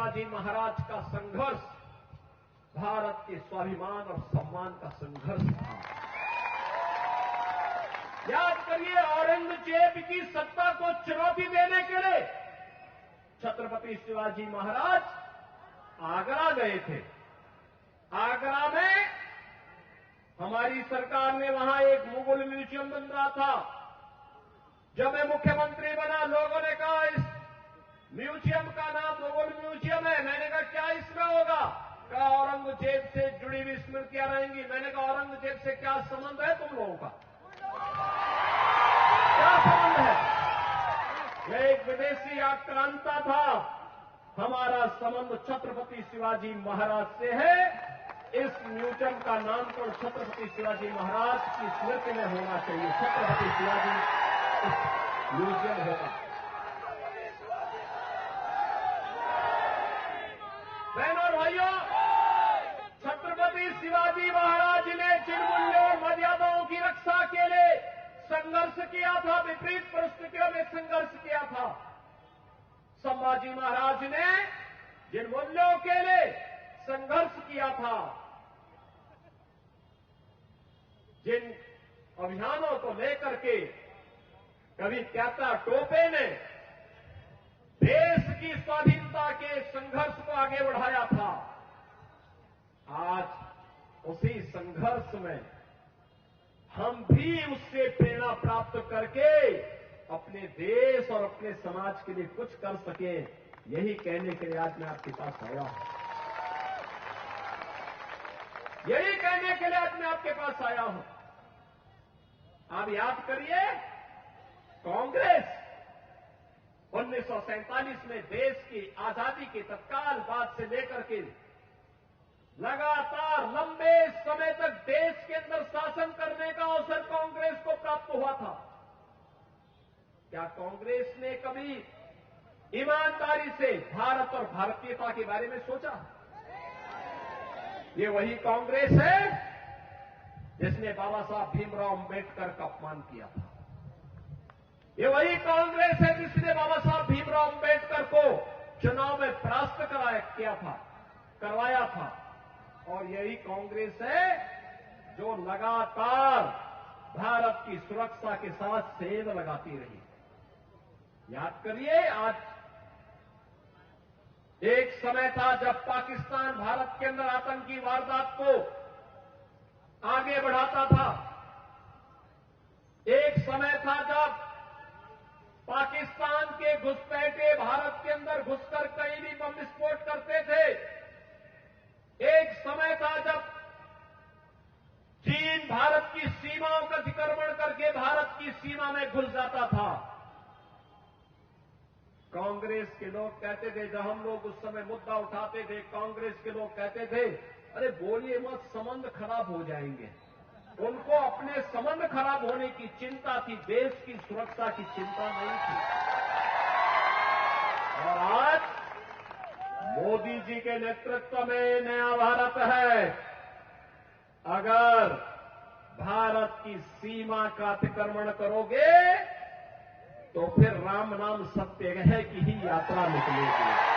शिवाजी महाराज का संघर्ष भारत के स्वाभिमान और सम्मान का संघर्ष था। याद करिए, औरंगजेब की सत्ता को चुनौती देने के लिए छत्रपति शिवाजी महाराज आगरा गए थे। आगरा में हमारी सरकार ने वहां एक मुगल म्यूजियम बन रहा था। जब मैं मुख्यमंत्री बना, लोगों ने कहा इस म्यूजियम का नाम मुगल म्यूजियम है। मैंने कहा क्या इसमें होगा? कहा औरंगजेब से जुड़ी हुई स्मृतियां रहेंगी। मैंने कहा औरंगजेब से क्या संबंध है तुम लोगों का? क्या संबंध है? यह एक विदेशी आक्रांता था। हमारा संबंध छत्रपति शिवाजी महाराज से है। इस म्यूजियम का नामकरण छत्रपति शिवाजी महाराज की स्मृति में होना चाहिए। छत्रपति शिवाजी म्यूजियम होगा। बहनों और भाइयों, छत्रपति शिवाजी महाराज ने जिन मूल्यों और मर्यादाओं की रक्षा के लिए संघर्ष किया था, विपरीत परिस्थितियों में संघर्ष किया था, संभाजी महाराज ने जिन मूल्यों के लिए संघर्ष किया था, जिन अभियानों को लेकर के कभी त्याता टोपे ने देश की स्वाधीनता के संघर्ष को आगे बढ़ाया था, आज उसी संघर्ष में हम भी उससे प्रेरणा प्राप्त करके अपने देश और अपने समाज के लिए कुछ कर सके, यही कहने के लिए आज मैं आपके पास आया हूं। यही कहने के लिए आज मैं आपके पास आया हूं। आप याद करिए, कांग्रेस 1947 में देश की आजादी के तत्काल बाद से लेकर के लगातार लंबे समय तक देश के अंदर शासन करने का अवसर कांग्रेस को प्राप्त हुआ था। क्या कांग्रेस ने कभी ईमानदारी से भारत और भारतीयता के बारे में सोचा? ये वही कांग्रेस है जिसने बाबा साहब भीमराव अंबेडकर का अपमान किया था। ये वही कांग्रेस है जिसने बाबा साहब भीमराव अंबेडकर को चुनाव में परास्त करवाया था। और यही कांग्रेस है जो लगातार भारत की सुरक्षा के साथ सेंध लगाती रही। याद करिए, आज एक समय था जब पाकिस्तान भारत के अंदर आतंकी वारदात को आगे बढ़ाता था। एक समय था जब पाकिस्तान के घुसपैठे भारत के अंदर घुसकर कहीं भी बम विस्फोट करते थे। एक समय था जब चीन भारत की सीमाओं का अतिक्रमण करके भारत की सीमा में घुस जाता था। कांग्रेस के लोग कहते थे, जब हम लोग उस समय मुद्दा उठाते थे, कांग्रेस के लोग कहते थे, अरे बोलिए मत, संबंध खराब हो जाएंगे। उनको अपने संबंध खराब होने की चिंता थी, देश की सुरक्षा की चिंता नहीं थी। और आज मोदी जी के नेतृत्व में नया भारत है। अगर भारत की सीमा का अतिक्रमण करोगे तो फिर राम नाम सत्य है की ही यात्रा निकलेगी।